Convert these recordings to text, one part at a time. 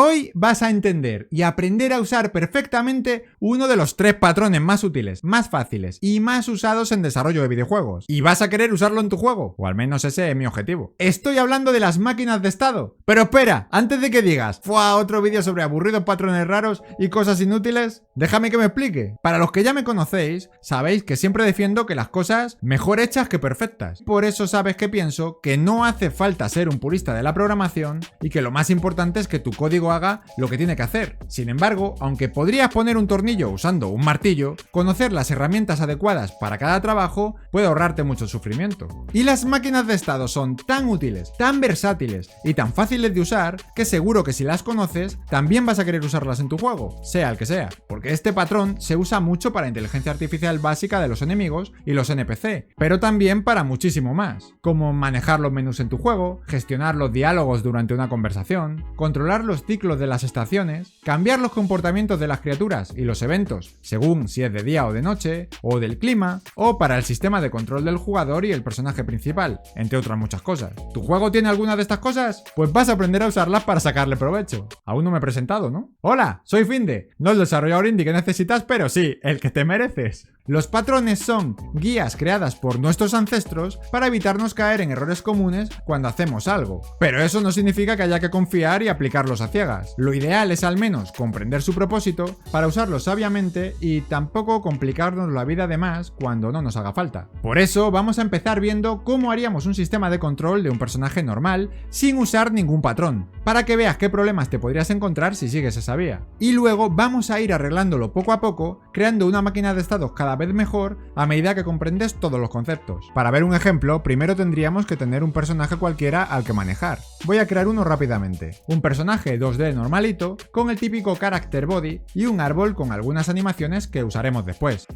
Hoy vas a entender y aprender a usar perfectamente uno de los 3 patrones más útiles, más fáciles y más usados en desarrollo de videojuegos. Y vas a querer usarlo en tu juego, o al menos ese es mi objetivo. Estoy hablando de las máquinas de estado. Pero espera, antes de que digas, ¡fua! Otro vídeo sobre aburridos patrones raros y cosas inútiles, déjame que me explique. Para los que ya me conocéis, sabéis que siempre defiendo que las cosas mejor hechas que perfectas. Por eso sabes que pienso que no hace falta ser un purista de la programación y que lo más importante es que tu código haga lo que tiene que hacer. Sin embargo, aunque podrías poner un tornillo usando un martillo, conocer las herramientas adecuadas para cada trabajo puede ahorrarte mucho sufrimiento. Y las máquinas de estado son tan útiles, tan versátiles y tan fáciles de usar que seguro que si las conoces, también vas a querer usarlas en tu juego, sea el que sea, porque este patrón se usa mucho para inteligencia artificial básica de los enemigos y los NPC, pero también para muchísimo más, como manejar los menús en tu juego, gestionar los diálogos durante una conversación, controlar los ciclos de las estaciones, cambiar los comportamientos de las criaturas y los eventos según si es de día o de noche, o del clima, o para el sistema de control del jugador y el personaje principal, entre otras muchas cosas. ¿Tu juego tiene alguna de estas cosas? Pues vas a aprender a usarlas para sacarle provecho. Aún no me he presentado, ¿no? Hola, soy Finde, no el desarrollador indie que necesitas, pero sí, el que te mereces. Los patrones son guías creadas por nuestros ancestros para evitarnos caer en errores comunes cuando hacemos algo. Pero eso no significa que haya que confiar y aplicarlos a ciegas. Lo ideal es al menos comprender su propósito para usarlos sabiamente y tampoco complicarnos la vida de más cuando no nos haga falta. Por eso vamos a empezar viendo cómo haríamos un sistema de control de un personaje normal sin usar ningún patrón, para que veas qué problemas te podrías encontrar si sigues esa vía. Y luego vamos a ir arreglándolo poco a poco, creando una máquina de estados cada vez mejor a medida que comprendes todos los conceptos. Para ver un ejemplo, primero tendríamos que tener un personaje cualquiera al que manejar. Voy a crear uno rápidamente. Un personaje 2D normalito, con el típico character body y un árbol con algunas animaciones que usaremos después.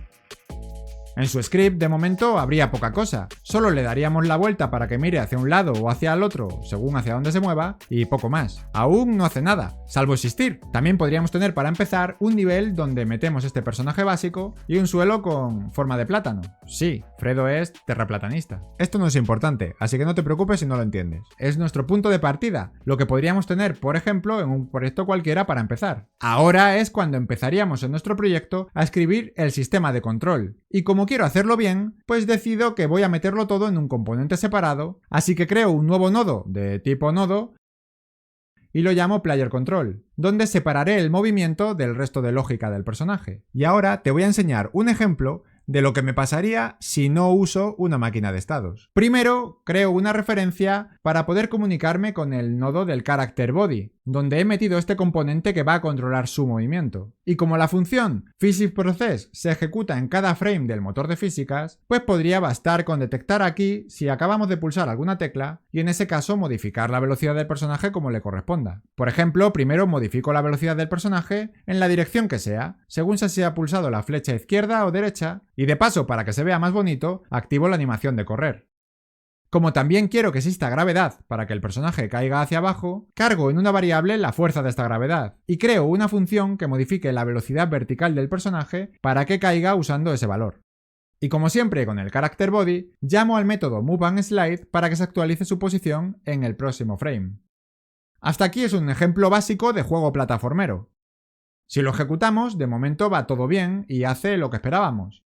En su script, de momento, habría poca cosa. Solo le daríamos la vuelta para que mire hacia un lado o hacia el otro, según hacia dónde se mueva, y poco más. Aún no hace nada, salvo existir. También podríamos tener para empezar un nivel donde metemos este personaje básico y un suelo con forma de plátano. Sí, Fredo es terraplatanista. Esto no es importante, así que no te preocupes si no lo entiendes. Es nuestro punto de partida, lo que podríamos tener, por ejemplo, en un proyecto cualquiera para empezar. Ahora es cuando empezaríamos en nuestro proyecto a escribir el sistema de control. Y como quiero hacerlo bien, pues decido que voy a meterlo todo en un componente separado, así que creo un nuevo nodo de tipo nodo y lo llamo Player Control, donde separaré el movimiento del resto de lógica del personaje. Y ahora te voy a enseñar un ejemplo de lo que me pasaría si no uso una máquina de estados. Primero, creo una referencia para poder comunicarme con el nodo del character body, donde he metido este componente que va a controlar su movimiento. Y como la función PhysicProcess se ejecuta en cada frame del motor de físicas, pues podría bastar con detectar aquí si acabamos de pulsar alguna tecla y en ese caso modificar la velocidad del personaje como le corresponda. Por ejemplo, primero modifico la velocidad del personaje en la dirección que sea, según si se ha pulsado la flecha izquierda o derecha, y de paso, para que se vea más bonito, activo la animación de correr. Como también quiero que exista gravedad para que el personaje caiga hacia abajo, cargo en una variable la fuerza de esta gravedad y creo una función que modifique la velocidad vertical del personaje para que caiga usando ese valor. Y como siempre con el character body, llamo al método moveAndSlide para que se actualice su posición en el próximo frame. Hasta aquí es un ejemplo básico de juego plataformero. Si lo ejecutamos, de momento va todo bien y hace lo que esperábamos.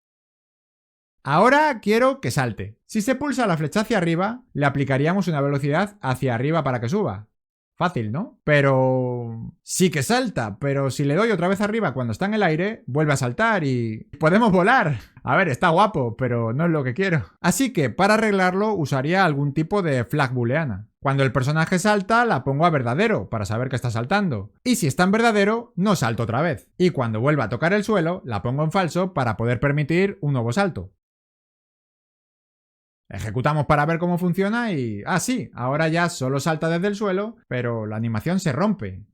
Ahora quiero que salte. Si se pulsa la flecha hacia arriba, le aplicaríamos una velocidad hacia arriba para que suba. Fácil, ¿no? Pero... sí que salta, pero si le doy otra vez arriba cuando está en el aire, vuelve a saltar y... ¡podemos volar! A ver, está guapo, pero no es lo que quiero. Así que, para arreglarlo, usaría algún tipo de flag booleana. Cuando el personaje salta, la pongo a verdadero, para saber que está saltando. Y si está en verdadero, no salto otra vez. Y cuando vuelva a tocar el suelo, la pongo en falso para poder permitir un nuevo salto. Ejecutamos para ver cómo funciona y... ah, sí, ahora ya solo salta desde el suelo, pero la animación se rompe.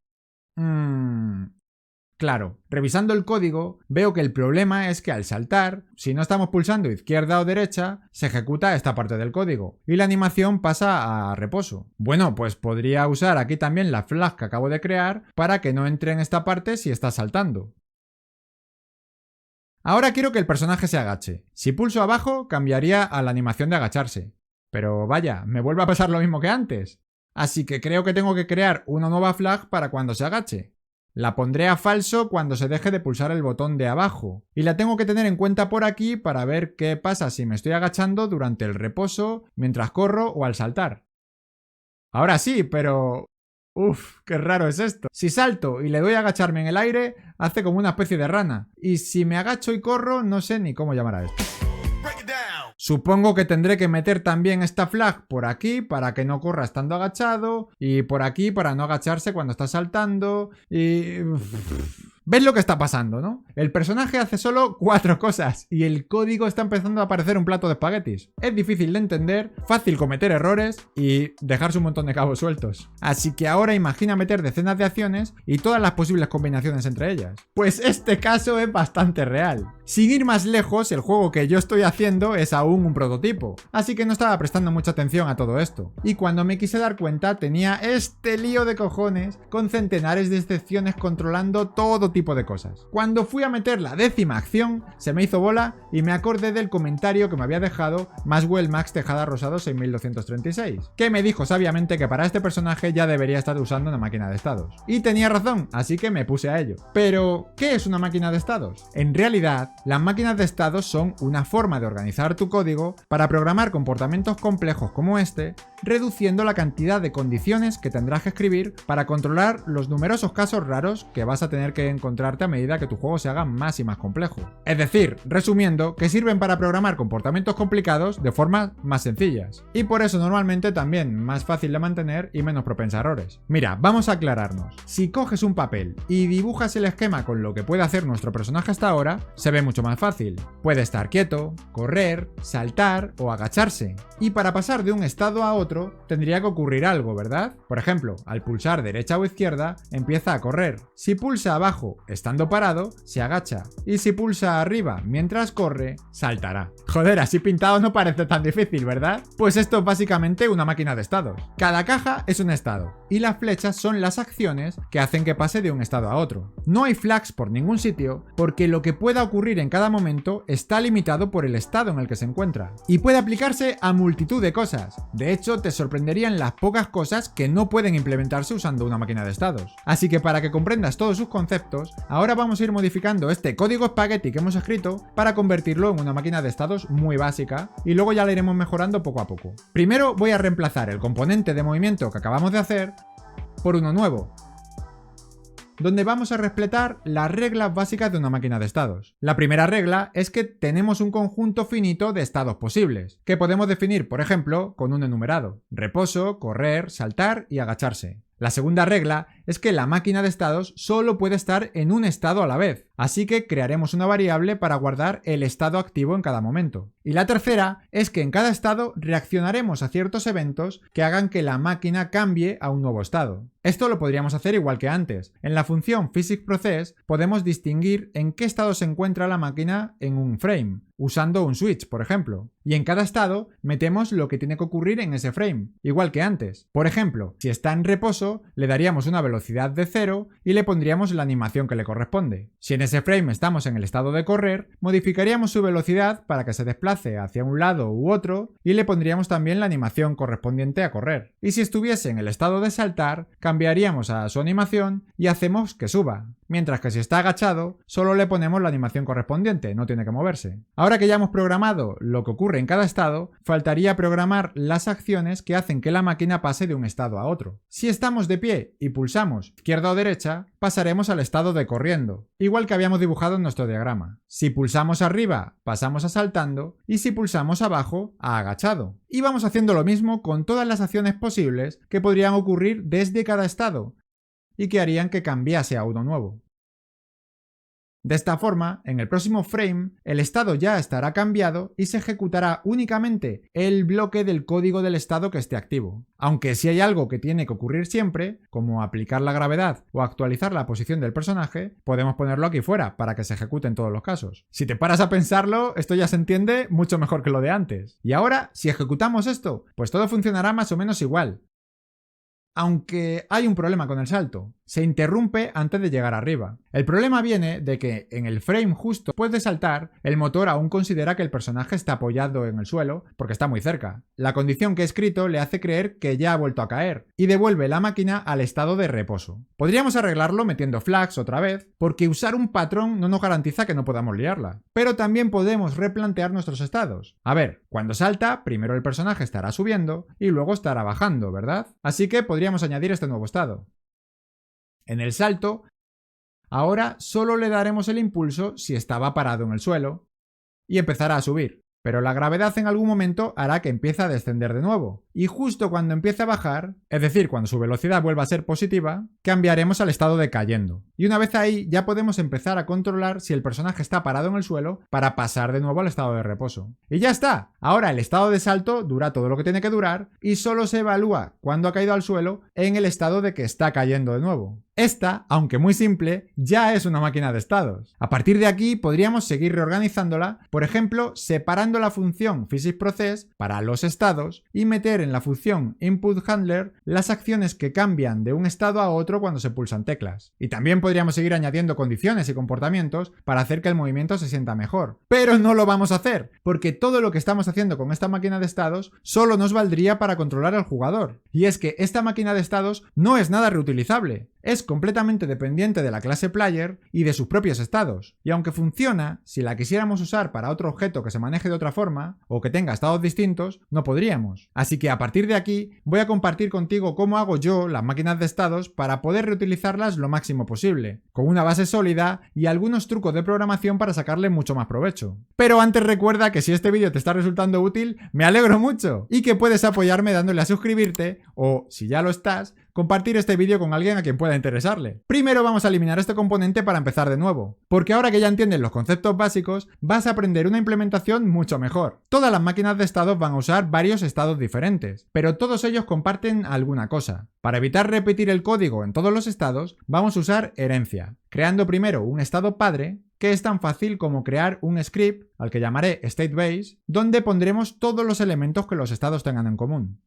Claro, revisando el código, veo que el problema es que al saltar, si no estamos pulsando izquierda o derecha, se ejecuta esta parte del código y la animación pasa a reposo. Bueno, pues podría usar aquí también la flag que acabo de crear para que no entre en esta parte si está saltando. Ahora quiero que el personaje se agache. Si pulso abajo, cambiaría a la animación de agacharse. Pero vaya, me vuelve a pasar lo mismo que antes. Así que creo que tengo que crear una nueva flag para cuando se agache. La pondré a falso cuando se deje de pulsar el botón de abajo. Y la tengo que tener en cuenta por aquí para ver qué pasa si me estoy agachando durante el reposo, mientras corro o al saltar. Ahora sí, pero... Uf, qué raro es esto. Si salto y le doy a agacharme en el aire, hace como una especie de rana. Y si me agacho y corro, no sé ni cómo llamar a esto. Supongo que tendré que meter también esta flag por aquí para que no corra estando agachado y por aquí para no agacharse cuando está saltando y... ¿Ves lo que está pasando, no? El personaje hace solo 4 cosas y el código está empezando a parecer un plato de espaguetis. Es difícil de entender, fácil cometer errores y dejarse un montón de cabos sueltos. Así que ahora imagina meter decenas de acciones y todas las posibles combinaciones entre ellas. Pues este caso es bastante real. Sin ir más lejos, el juego que yo estoy haciendo es aún un prototipo, así que no estaba prestando mucha atención a todo esto. Y cuando me quise dar cuenta tenía este lío de cojones con centenares de excepciones controlando todo tipo de cosas. Cuando fui a meter la 10ª acción, se me hizo bola y me acordé del comentario que me había dejado Maxwell Max Tejada Rosado 6236, que me dijo sabiamente que para este personaje ya debería estar usando una máquina de estados. Y tenía razón, así que me puse a ello. Pero, ¿qué es una máquina de estados? En realidad, las máquinas de estados son una forma de organizar tu código para programar comportamientos complejos como este, reduciendo la cantidad de condiciones que tendrás que escribir para controlar los numerosos casos raros que vas a tener que encontrarte a medida que tu juego se haga más y más complejo. Es decir, resumiendo, que sirven para programar comportamientos complicados de formas más sencillas. Y por eso normalmente también más fácil de mantener y menos propensa a errores. Mira, vamos a aclararnos. Si coges un papel y dibujas el esquema con lo que puede hacer nuestro personaje hasta ahora, se ve mucho más fácil. Puede estar quieto, correr, saltar o agacharse. Y para pasar de un estado a otro, tendría que ocurrir algo, ¿verdad? Por ejemplo, al pulsar derecha o izquierda, empieza a correr. Si pulsa abajo estando parado, se agacha. Y si pulsa arriba mientras corre, saltará. Joder, así pintado no parece tan difícil, ¿verdad? Pues esto es básicamente una máquina de estados. Cada caja es un estado, y las flechas son las acciones que hacen que pase de un estado a otro. No hay flags por ningún sitio, porque lo que pueda ocurrir en cada momento está limitado por el estado en el que se encuentra. Y puede aplicarse a multitud de cosas. De hecho, te sorprenderían las pocas cosas que no pueden implementarse usando una máquina de estados. Así que para que comprendas todos sus conceptos, ahora vamos a ir modificando este código espagueti que hemos escrito para convertirlo en una máquina de estados muy básica y luego ya la iremos mejorando poco a poco. Primero voy a reemplazar el componente de movimiento que acabamos de hacer por uno nuevo, donde vamos a respetar las reglas básicas de una máquina de estados. La primera regla es que tenemos un conjunto finito de estados posibles, que podemos definir, por ejemplo, con un enumerado: reposo, correr, saltar y agacharse. La segunda regla es que la máquina de estados solo puede estar en un estado a la vez, así que crearemos una variable para guardar el estado activo en cada momento. Y la tercera es que en cada estado reaccionaremos a ciertos eventos que hagan que la máquina cambie a un nuevo estado. Esto lo podríamos hacer igual que antes. En la función physicsProcess podemos distinguir en qué estado se encuentra la máquina en un frame, usando un switch, por ejemplo. Y en cada estado metemos lo que tiene que ocurrir en ese frame, igual que antes. Por ejemplo, si está en reposo, le daríamos una velocidad de 0 y le pondríamos la animación que le corresponde. Si en ese frame estamos en el estado de correr, modificaríamos su velocidad para que se desplace hacia un lado u otro y le pondríamos también la animación correspondiente a correr. Y si estuviese en el estado de saltar, cambiaríamos a su animación y hacemos que suba. Mientras que si está agachado, solo le ponemos la animación correspondiente, no tiene que moverse. Ahora que ya hemos programado lo que ocurre en cada estado, faltaría programar las acciones que hacen que la máquina pase de un estado a otro. Si estamos de pie y pulsamos izquierda o derecha, pasaremos al estado de corriendo, igual que habíamos dibujado en nuestro diagrama. Si pulsamos arriba, pasamos a saltando, y si pulsamos abajo, a agachado. Y vamos haciendo lo mismo con todas las acciones posibles que podrían ocurrir desde cada estado, y que harían que cambiase a uno nuevo. De esta forma, en el próximo frame, el estado ya estará cambiado y se ejecutará únicamente el bloque del código del estado que esté activo. Aunque si hay algo que tiene que ocurrir siempre, como aplicar la gravedad o actualizar la posición del personaje, podemos ponerlo aquí fuera para que se ejecute en todos los casos. Si te paras a pensarlo, esto ya se entiende mucho mejor que lo de antes. Y ahora, si ejecutamos esto, pues todo funcionará más o menos igual. Aunque hay un problema con el salto. se interrumpe antes de llegar arriba. El problema viene de que en el frame justo después de saltar, el motor aún considera que el personaje está apoyado en el suelo porque está muy cerca. La condición que he escrito le hace creer que ya ha vuelto a caer y devuelve la máquina al estado de reposo. Podríamos arreglarlo metiendo flags otra vez, porque usar un patrón no nos garantiza que no podamos liarla. Pero también podemos replantear nuestros estados. A ver, cuando salta, primero el personaje estará subiendo y luego estará bajando, ¿verdad? Así que podríamos añadir este nuevo estado. En el salto, ahora solo le daremos el impulso si estaba parado en el suelo y empezará a subir. Pero la gravedad en algún momento hará que empiece a descender de nuevo. Y justo cuando empiece a bajar, es decir, cuando su velocidad vuelva a ser positiva, cambiaremos al estado de cayendo. Y una vez ahí ya podemos empezar a controlar si el personaje está parado en el suelo para pasar de nuevo al estado de reposo. Y ya está. Ahora el estado de salto dura todo lo que tiene que durar y solo se evalúa cuando ha caído al suelo en el estado de que está cayendo de nuevo. Esta, aunque muy simple, ya es una máquina de estados. A partir de aquí podríamos seguir reorganizándola, por ejemplo, separando la función PhysicProcess para los estados y meter en la función InputHandler las acciones que cambian de un estado a otro cuando se pulsan teclas. Y también podríamos seguir añadiendo condiciones y comportamientos para hacer que el movimiento se sienta mejor. Pero no lo vamos a hacer, porque todo lo que estamos haciendo con esta máquina de estados solo nos valdría para controlar al jugador. Y es que esta máquina de estados no es nada reutilizable. Es completamente dependiente de la clase player y de sus propios estados, y aunque funciona, si la quisiéramos usar para otro objeto que se maneje de otra forma, o que tenga estados distintos, no podríamos. Así que a partir de aquí voy a compartir contigo cómo hago yo las máquinas de estados para poder reutilizarlas lo máximo posible, con una base sólida y algunos trucos de programación para sacarle mucho más provecho. Pero antes recuerda que si este vídeo te está resultando útil, me alegro mucho, y que puedes apoyarme dándole a suscribirte, o si ya lo estás, compartir este vídeo con alguien a quien pueda interesarle. Primero vamos a eliminar este componente para empezar de nuevo, porque ahora que ya entiendes los conceptos básicos, vas a aprender una implementación mucho mejor. Todas las máquinas de estados van a usar varios estados diferentes, pero todos ellos comparten alguna cosa. Para evitar repetir el código en todos los estados, vamos a usar herencia, creando primero un estado padre, que es tan fácil como crear un script, al que llamaré StateBase, donde pondremos todos los elementos que los estados tengan en común.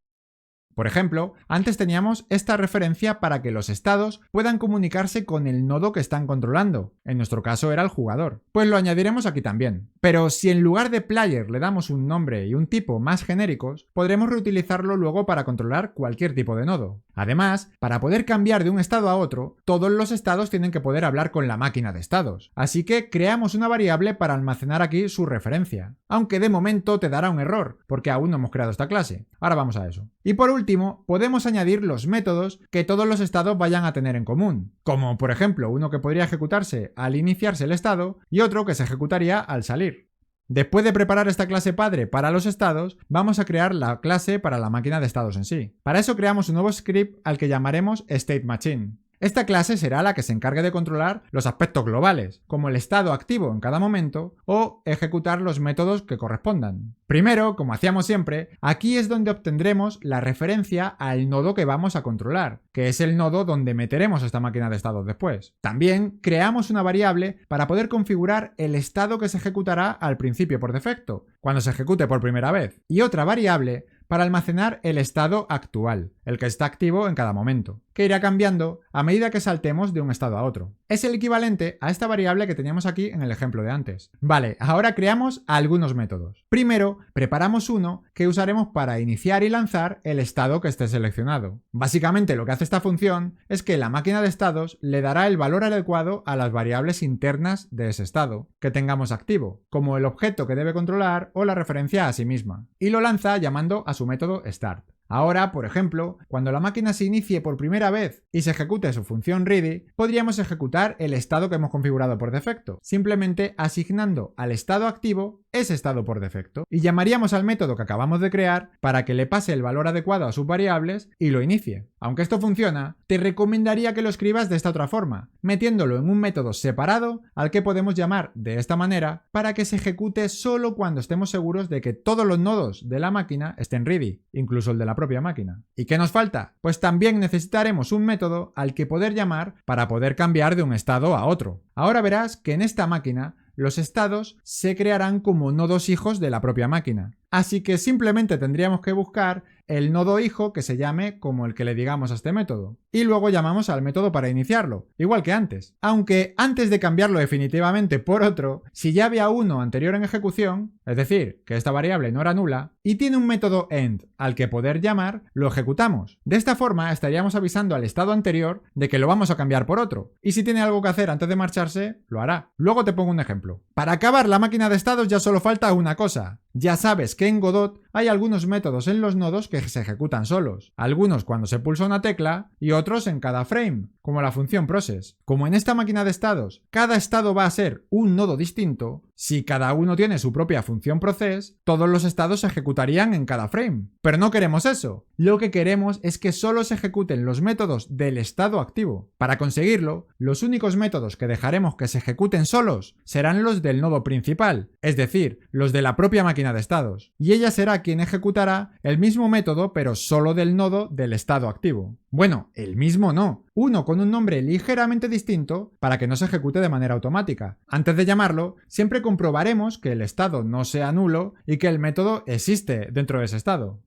Por ejemplo, antes teníamos esta referencia para que los estados puedan comunicarse con el nodo que están controlando. En nuestro caso era el jugador. Pues lo añadiremos aquí también. Pero si en lugar de player le damos un nombre y un tipo más genéricos, podremos reutilizarlo luego para controlar cualquier tipo de nodo. Además, para poder cambiar de un estado a otro, todos los estados tienen que poder hablar con la máquina de estados. Así que creamos una variable para almacenar aquí su referencia. Aunque de momento te dará un error, porque aún no hemos creado esta clase. Ahora vamos a eso. Y por último, podemos añadir los métodos que todos los estados vayan a tener en común, como por ejemplo uno que podría ejecutarse al iniciarse el estado y otro que se ejecutaría al salir. Después de preparar esta clase padre para los estados, vamos a crear la clase para la máquina de estados en sí. Para eso creamos un nuevo script al que llamaremos StateMachine. Esta clase será la que se encargue de controlar los aspectos globales, como el estado activo en cada momento o ejecutar los métodos que correspondan. Primero, como hacíamos siempre, aquí es donde obtendremos la referencia al nodo que vamos a controlar, que es el nodo donde meteremos esta máquina de estados después. También creamos una variable para poder configurar el estado que se ejecutará al principio por defecto, cuando se ejecute por primera vez, y otra variable para almacenar el estado actual, el que está activo en cada momento, que irá cambiando a medida que saltemos de un estado a otro. Es el equivalente a esta variable que teníamos aquí en el ejemplo de antes. Vale, ahora creamos algunos métodos. Primero, preparamos uno que usaremos para iniciar y lanzar el estado que esté seleccionado. Básicamente lo que hace esta función es que la máquina de estados le dará el valor adecuado a las variables internas de ese estado que tengamos activo, como el objeto que debe controlar o la referencia a sí misma, y lo lanza llamando a su método start. Ahora, por ejemplo, cuando la máquina se inicie por primera vez y se ejecute su función ready, podríamos ejecutar el estado que hemos configurado por defecto, simplemente asignando al estado activo ese estado por defecto, y llamaríamos al método que acabamos de crear para que le pase el valor adecuado a sus variables y lo inicie. Aunque esto funciona, te recomendaría que lo escribas de esta otra forma, metiéndolo en un método separado al que podemos llamar de esta manera para que se ejecute solo cuando estemos seguros de que todos los nodos de la máquina estén ready, incluso el de la propia máquina. ¿Y qué nos falta? Pues también necesitaremos un método al que poder llamar para poder cambiar de un estado a otro. Ahora verás que en esta máquina los estados se crearán como nodos hijos de la propia máquina. Así que simplemente tendríamos que buscar el nodo hijo que se llame como el que le digamos a este método. Y luego llamamos al método para iniciarlo, igual que antes. Aunque antes de cambiarlo definitivamente por otro, si ya había uno anterior en ejecución, es decir, que esta variable no era nula, y tiene un método end al que poder llamar, lo ejecutamos. De esta forma estaríamos avisando al estado anterior de que lo vamos a cambiar por otro, y si tiene algo que hacer antes de marcharse, lo hará. Luego te pongo un ejemplo. Para acabar la máquina de estados ya solo falta una cosa. Ya sabes que en Godot hay algunos métodos en los nodos que se ejecutan solos, algunos cuando se pulsa una tecla y otros en cada frame, como la función process. Como en esta máquina de estados cada estado va a ser un nodo distinto, si cada uno tiene su propia función process, todos los estados se ejecutarían en cada frame. Pero no queremos eso. Lo que queremos es que solo se ejecuten los métodos del estado activo. Para conseguirlo, los únicos métodos que dejaremos que se ejecuten solos serán los del nodo principal, es decir, los de la propia máquina de estados. Y ella será quien ejecutará el mismo método pero solo del nodo del estado activo. Bueno, el mismo no, uno con un nombre ligeramente distinto para que no se ejecute de manera automática. Antes de llamarlo, siempre comprobaremos que el estado no sea nulo y que el método existe dentro de ese estado.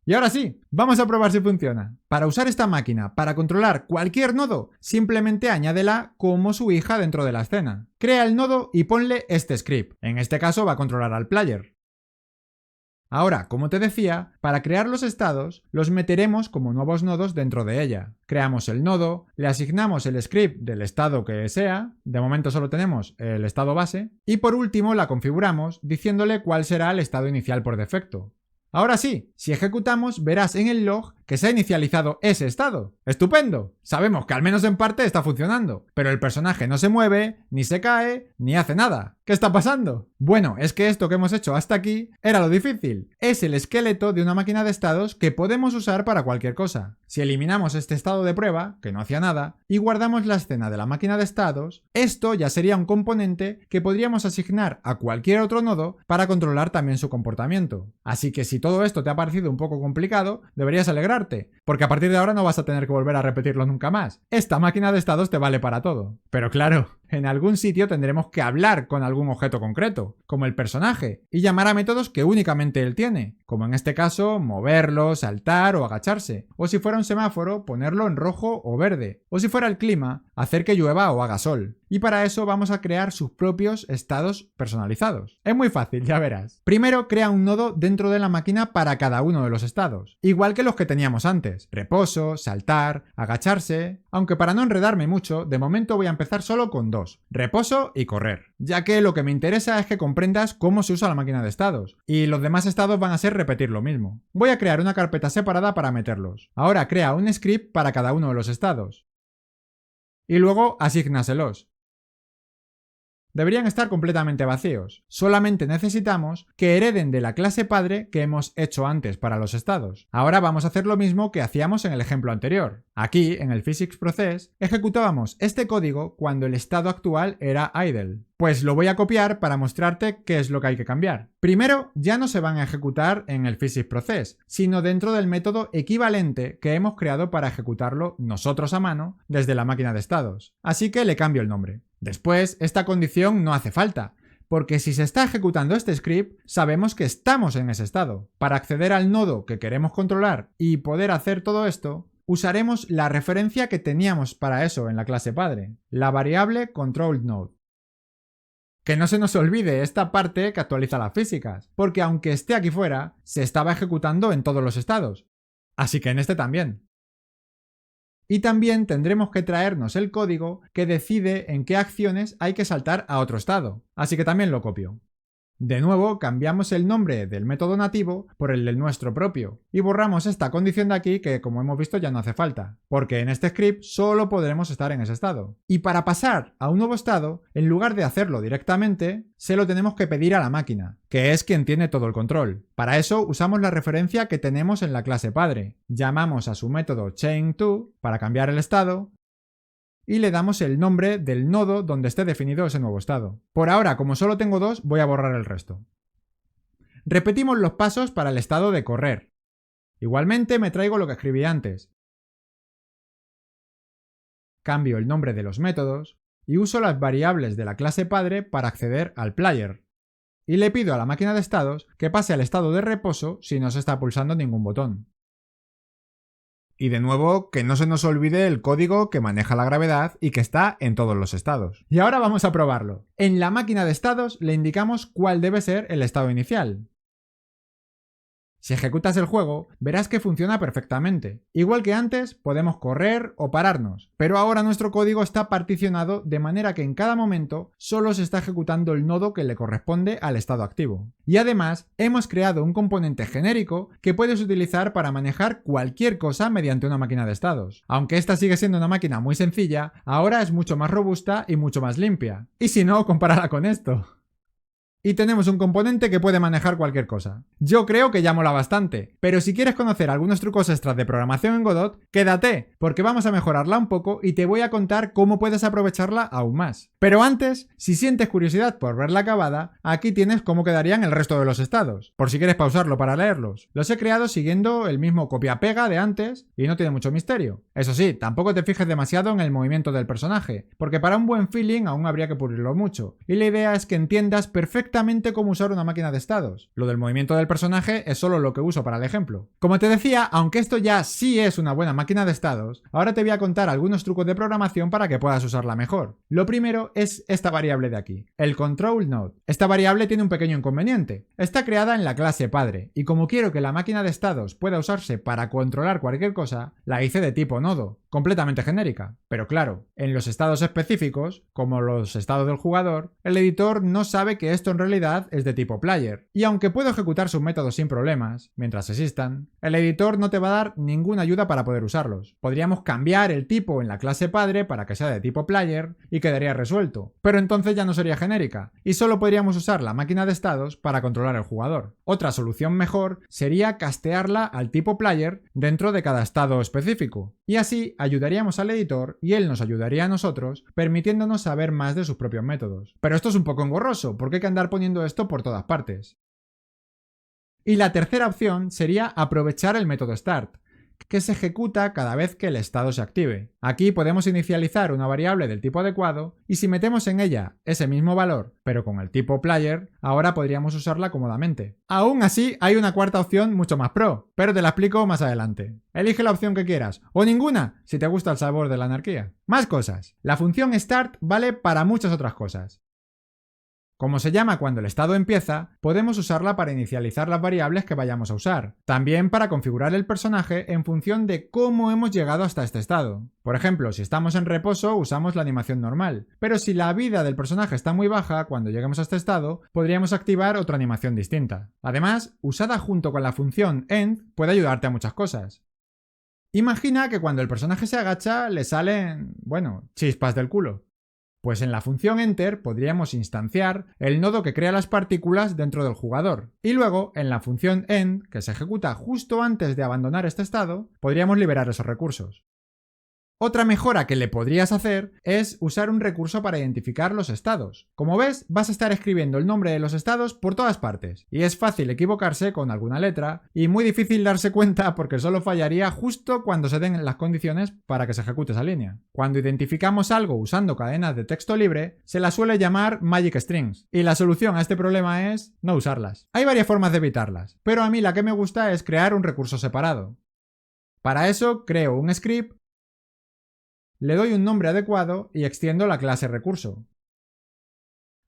Y ahora sí, vamos a probar si funciona. Para usar esta máquina para controlar cualquier nodo, simplemente añádela como su hija dentro de la escena. Crea el nodo y ponle este script. En este caso va a controlar al player. Ahora, como te decía, para crear los estados, los meteremos como nuevos nodos dentro de ella. Creamos el nodo, le asignamos el script del estado que sea, de momento solo tenemos el estado base, y por último la configuramos diciéndole cuál será el estado inicial por defecto. Ahora sí, si ejecutamos verás en el log que se ha inicializado ese estado. ¡Estupendo! Sabemos que al menos en parte está funcionando, pero el personaje no se mueve, ni se cae, ni hace nada. ¿Qué está pasando? Bueno, es que esto que hemos hecho hasta aquí era lo difícil. Es el esqueleto de una máquina de estados que podemos usar para cualquier cosa. Si eliminamos este estado de prueba, que no hacía nada, y guardamos la escena de la máquina de estados, esto ya sería un componente que podríamos asignar a cualquier otro nodo para controlar también su comportamiento. Así que si todo esto te ha parecido un poco complicado, deberías alegrarte, porque a partir de ahora no vas a tener que volver a repetirlo nunca más. Esta máquina de estados te vale para todo. Pero claro, en algún sitio tendremos que hablar con algún objeto concreto, como el personaje, y llamar a métodos que únicamente él tiene, como en este caso moverlo, saltar o agacharse, o si fuera un semáforo, ponerlo en rojo o verde, o si fuera el clima, hacer que llueva o haga sol. Y para eso vamos a crear sus propios estados personalizados. Es muy fácil, ya verás. Primero crea un nodo dentro de la máquina para cada uno de los estados, igual que los que teníamos antes, reposo, saltar, agacharse, aunque para no enredarme mucho, de momento voy a empezar solo con dos, reposo y correr, ya que lo que me interesa es que comprendas cómo se usa la máquina de estados, y los demás estados van a ser repetir lo mismo. Voy a crear una carpeta separada para meterlos. Ahora crea un script para cada uno de los estados. Y luego asígnaselos. Deberían estar completamente vacíos. Solamente necesitamos que hereden de la clase padre que hemos hecho antes para los estados. Ahora vamos a hacer lo mismo que hacíamos en el ejemplo anterior. Aquí, en el physics_process, ejecutábamos este código cuando el estado actual era idle. Pues lo voy a copiar para mostrarte qué es lo que hay que cambiar. Primero, ya no se van a ejecutar en el physics_process, sino dentro del método equivalente que hemos creado para ejecutarlo nosotros a mano desde la máquina de estados. Así que le cambio el nombre. Después, esta condición no hace falta, porque si se está ejecutando este script, sabemos que estamos en ese estado. Para acceder al nodo que queremos controlar y poder hacer todo esto, usaremos la referencia que teníamos para eso en la clase padre, la variable controlNode. Que no se nos olvide esta parte que actualiza las físicas, porque aunque esté aquí fuera, se estaba ejecutando en todos los estados. Así que en este también. Y también tendremos que traernos el código que decide en qué acciones hay que saltar a otro estado. Así que también lo copio. De nuevo, cambiamos el nombre del método nativo por el del nuestro propio y borramos esta condición de aquí que, como hemos visto, ya no hace falta, porque en este script solo podremos estar en ese estado. Y para pasar a un nuevo estado, en lugar de hacerlo directamente, se lo tenemos que pedir a la máquina, que es quien tiene todo el control. Para eso usamos la referencia que tenemos en la clase padre. Llamamos a su método chain_to para cambiar el estado, y le damos el nombre del nodo donde esté definido ese nuevo estado. Por ahora, como solo tengo dos, voy a borrar el resto. Repetimos los pasos para el estado de correr. Igualmente me traigo lo que escribí antes. Cambio el nombre de los métodos y uso las variables de la clase padre para acceder al player. y le pido a la máquina de estados que pase al estado de reposo si no se está pulsando ningún botón. Y de nuevo, que no se nos olvide el código que maneja la gravedad y que está en todos los estados. Y ahora vamos a probarlo. En la máquina de estados le indicamos cuál debe ser el estado inicial. Si ejecutas el juego, verás que funciona perfectamente. Igual que antes, podemos correr o pararnos, pero ahora nuestro código está particionado de manera que en cada momento solo se está ejecutando el nodo que le corresponde al estado activo. Y además, hemos creado un componente genérico que puedes utilizar para manejar cualquier cosa mediante una máquina de estados. Aunque esta sigue siendo una máquina muy sencilla, ahora es mucho más robusta y mucho más limpia. Y si no, compárala con esto. Y tenemos un componente que puede manejar cualquier cosa. Yo creo que ya mola bastante, pero si quieres conocer algunos trucos extras de programación en Godot, quédate, porque vamos a mejorarla un poco y te voy a contar cómo puedes aprovecharla aún más. Pero antes, si sientes curiosidad por verla acabada, aquí tienes cómo quedarían el resto de los estados, por si quieres pausarlo para leerlos. Los he creado siguiendo el mismo copia-pega de antes y no tiene mucho misterio. Eso sí, tampoco te fijes demasiado en el movimiento del personaje, porque para un buen feeling aún habría que pulirlo mucho, y la idea es que entiendas perfectamente cómo usar una máquina de estados. Lo del movimiento del personaje es solo lo que uso para el ejemplo. Como te decía, aunque esto ya sí es una buena máquina de estados, ahora te voy a contar algunos trucos de programación para que puedas usarla mejor. Lo primero es esta variable de aquí, el control node. Esta variable tiene un pequeño inconveniente. Está creada en la clase padre, y como quiero que la máquina de estados pueda usarse para controlar cualquier cosa, la hice de tipo nodo, completamente genérica. Pero claro, en los estados específicos, como los estados del jugador, el editor no sabe que esto en realidad es de tipo player, y aunque puedo ejecutar sus métodos sin problemas, mientras existan, el editor no te va a dar ninguna ayuda para poder usarlos. Podríamos cambiar el tipo en la clase padre para que sea de tipo player y quedaría resuelto, pero entonces ya no sería genérica, y solo podríamos usar la máquina de estados para controlar al jugador. Otra solución mejor sería castearla al tipo player dentro de cada estado específico, y así ayudaríamos al editor y él nos ayudaría a nosotros, permitiéndonos saber más de sus propios métodos. Pero esto es un poco engorroso, porque hay que andar poniendo esto por todas partes. Y la tercera opción sería aprovechar el método start, que se ejecuta cada vez que el estado se active. Aquí podemos inicializar una variable del tipo adecuado y si metemos en ella ese mismo valor, pero con el tipo player, ahora podríamos usarla cómodamente. Aún así, hay una cuarta opción mucho más pro, pero te la explico más adelante. Elige la opción que quieras, o ninguna, si te gusta el sabor de la anarquía. Más cosas. La función start vale para muchas otras cosas. Como se llama cuando el estado empieza, podemos usarla para inicializar las variables que vayamos a usar. También para configurar el personaje en función de cómo hemos llegado hasta este estado. Por ejemplo, si estamos en reposo, usamos la animación normal. Pero si la vida del personaje está muy baja, cuando lleguemos a este estado, podríamos activar otra animación distinta. Además, usada junto con la función end, puede ayudarte a muchas cosas. Imagina que cuando el personaje se agacha, le salen, chispas del culo. Pues en la función enter podríamos instanciar el nodo que crea las partículas dentro del jugador. Y luego, en la función end, que se ejecuta justo antes de abandonar este estado, podríamos liberar esos recursos. Otra mejora que le podrías hacer es usar un recurso para identificar los estados. Como ves, vas a estar escribiendo el nombre de los estados por todas partes, y es fácil equivocarse con alguna letra, y muy difícil darse cuenta porque solo fallaría justo cuando se den las condiciones para que se ejecute esa línea. Cuando identificamos algo usando cadenas de texto libre, se las suele llamar Magic Strings, y la solución a este problema es no usarlas. Hay varias formas de evitarlas, pero a mí la que me gusta es crear un recurso separado. Para eso, creo un script, le doy un nombre adecuado y extiendo la clase recurso.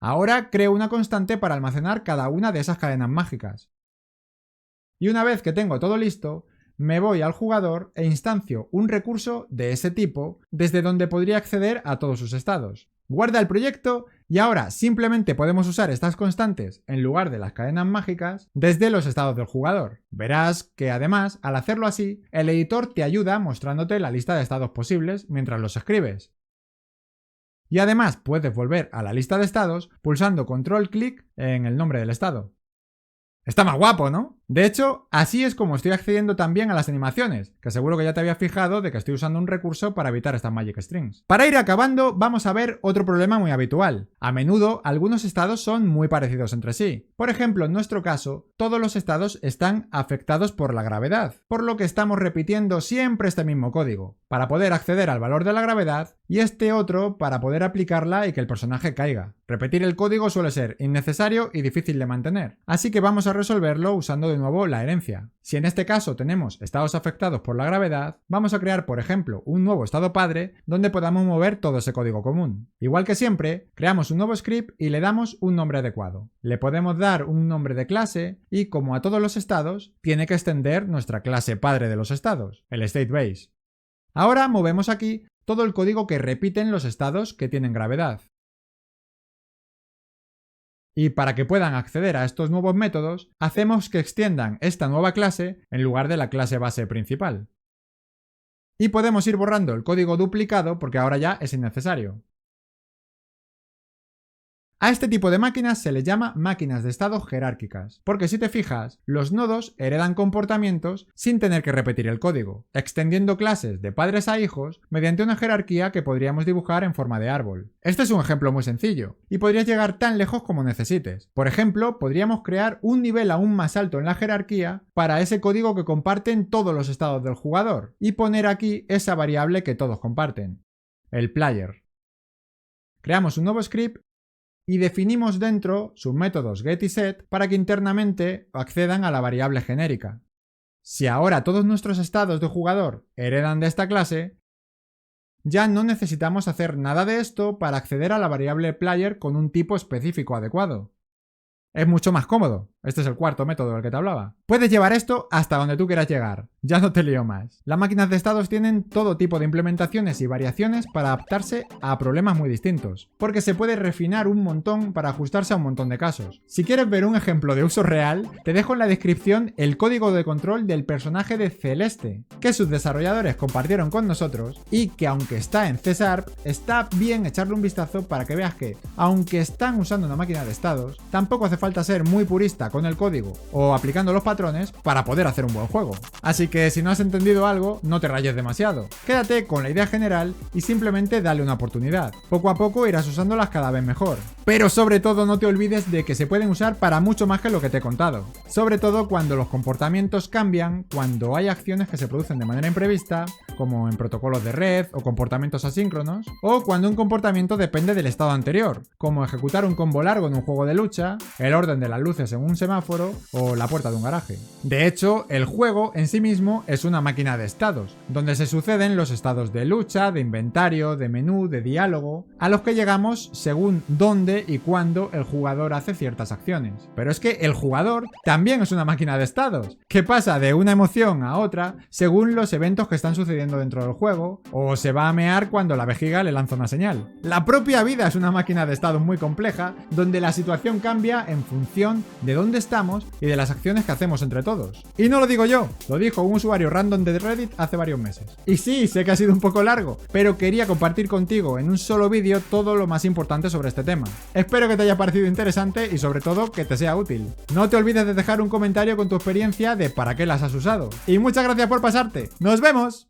Ahora creo una constante para almacenar cada una de esas cadenas mágicas. Y una vez que tengo todo listo, me voy al jugador e instancio un recurso de ese tipo desde donde podría acceder a todos sus estados. Guarda el proyecto y ahora simplemente podemos usar estas constantes en lugar de las cadenas mágicas desde los estados del jugador. Verás que además, al hacerlo así, el editor te ayuda mostrándote la lista de estados posibles mientras los escribes. Y además puedes volver a la lista de estados pulsando control-clic en el nombre del estado. Está más guapo, ¿no? De hecho, así es como estoy accediendo también a las animaciones, que seguro que ya te habías fijado de que estoy usando un recurso para evitar estas Magic Strings. Para ir acabando, vamos a ver otro problema muy habitual. A menudo, algunos estados son muy parecidos entre sí. Por ejemplo, en nuestro caso, todos los estados están afectados por la gravedad, por lo que estamos repitiendo siempre este mismo código. Para poder acceder al valor de la gravedad, y este otro para poder aplicarla y que el personaje caiga. Repetir el código suele ser innecesario y difícil de mantener, así que vamos a resolverlo usando de nuevo la herencia. Si en este caso tenemos estados afectados por la gravedad, vamos a crear, por ejemplo, un nuevo estado padre donde podamos mover todo ese código común. Igual que siempre, creamos un nuevo script y le damos un nombre adecuado. Le podemos dar un nombre de clase y, como a todos los estados, tiene que extender nuestra clase padre de los estados, el state base. Ahora movemos aquí todo el código que repiten los estados que tienen gravedad. Y para que puedan acceder a estos nuevos métodos, hacemos que extiendan esta nueva clase en lugar de la clase base principal. Y podemos ir borrando el código duplicado porque ahora ya es innecesario. A este tipo de máquinas se les llama máquinas de estado jerárquicas, porque si te fijas, los nodos heredan comportamientos sin tener que repetir el código, extendiendo clases de padres a hijos mediante una jerarquía que podríamos dibujar en forma de árbol. Este es un ejemplo muy sencillo, y podrías llegar tan lejos como necesites. Por ejemplo, podríamos crear un nivel aún más alto en la jerarquía para ese código que comparten todos los estados del jugador, y poner aquí esa variable que todos comparten, el player. Creamos un nuevo script y definimos dentro sus métodos get y set para que internamente accedan a la variable genérica. Si ahora todos nuestros estados de jugador heredan de esta clase, ya no necesitamos hacer nada de esto para acceder a la variable player con un tipo específico adecuado. Es mucho más cómodo. Este es el cuarto método del que te hablaba. Puedes llevar esto hasta donde tú quieras llegar. Ya no te lío más. Las máquinas de estados tienen todo tipo de implementaciones y variaciones para adaptarse a problemas muy distintos, porque se puede refinar un montón para ajustarse a un montón de casos. Si quieres ver un ejemplo de uso real, te dejo en la descripción el código de control del personaje de Celeste, que sus desarrolladores compartieron con nosotros y que, aunque está en C#, está bien echarle un vistazo para que veas que, aunque están usando una máquina de estados, tampoco hace falta ser muy purista con el código o aplicando los patrones para poder hacer un buen juego. Así que si no has entendido algo, no te rayes demasiado. Quédate con la idea general y simplemente dale una oportunidad. Poco a poco irás usándolas cada vez mejor. Pero sobre todo no te olvides de que se pueden usar para mucho más que lo que te he contado. Sobre todo cuando los comportamientos cambian, cuando hay acciones que se producen de manera imprevista, como en protocolos de red o comportamientos asíncronos, o cuando un comportamiento depende del estado anterior, como ejecutar un combo largo en un juego de lucha, el orden de las luces en un semáforo o la puerta de un garaje. De hecho, el juego en sí mismo es una máquina de estados, donde se suceden los estados de lucha, de inventario, de menú, de diálogo, a los que llegamos según dónde y cuándo el jugador hace ciertas acciones. Pero es que el jugador también es una máquina de estados, que pasa de una emoción a otra según los eventos que están sucediendo dentro del juego, o se va a mear cuando la vejiga le lanza una señal. La propia vida es una máquina de estados muy compleja, donde la situación cambia en función de dónde estamos y de las acciones que hacemos entre todos. Y no lo digo yo, lo dijo un usuario random de Reddit hace varios meses. Y sí, sé que ha sido un poco largo, pero quería compartir contigo en un solo vídeo todo lo más importante sobre este tema. Espero que te haya parecido interesante y sobre todo que te sea útil. No te olvides de dejar un comentario con tu experiencia de para qué las has usado. Y muchas gracias por pasarte. ¡Nos vemos!